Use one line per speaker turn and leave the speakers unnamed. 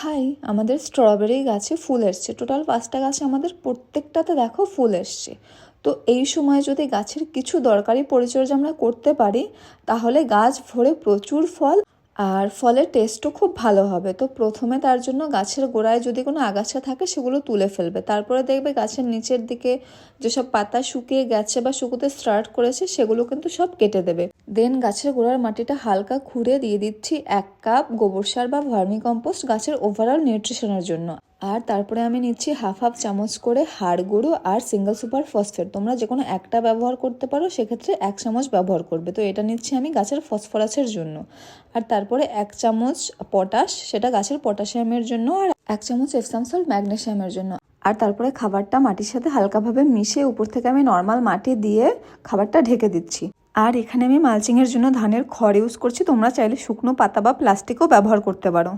High, আমাদের strawberry গাছে ফুল এসছে। টোটাল 5টা গাছে আমাদের প্রত্যেকটাতে দেখো ফুল এসছে। তো এই সময় যদি গাছের কিছু দরকারি পরিচর্যা আমরা করতে পারি তাহলে গাছ ভরে প্রচুর ফল আর ফলের টেস্টও খুব ভালো হবে। তো প্রথমে তার জন্য গাছের গোড়ায় যদি কোনো আগাছা থাকে সেগুলো তুলে ফেলবে। তারপরে দেখবে গাছের নিচের দিকে যেসব পাতা শুকিয়ে গেছে বা শুকোতে স্টার্ট করেছে সেগুলো কিন্তু সব কেটে দেবে। দেন গাছের গোড়ার মাটিটা হালকা খুঁড়ে দিয়ে দিচ্ছি 1 কাপ গোবর সার বা ভার্মি কম্পোস্ট গাছের ওভারঅল নিউট্রিশনের জন্য। আর তারপরে আমি নিচ্ছি হাফ চামচ করে হাড় গুঁড়ো আর সিঙ্গেল সুপার ফসফেট। তোমরা যে কোনো একটা ব্যবহার করতে পারো, সেক্ষেত্রে 1 চামচ ব্যবহার করবে। তো এটা নিচ্ছি আমি গাছের ফসফরাসের জন্য। আর তারপরে 1 চামচ পটাশ, সেটা গাছের পটাশিয়ামের জন্য। আর 1 চামচ এপসাম সল্ট ম্যাগনেসিয়ামের জন্য। আর তারপরে খাবারটা মাটির সাথে হালকাভাবে মিশিয়ে উপর থেকে আমি নর্মাল মাটি দিয়ে খাবারটা ঢেকে দিচ্ছি। আর এখানে আমি মালচিংয়ের জন্য ধানের খড় ইউজ করছি। তোমরা চাইলে শুকনো পাতা বা প্লাস্টিকও ব্যবহার করতে পারো।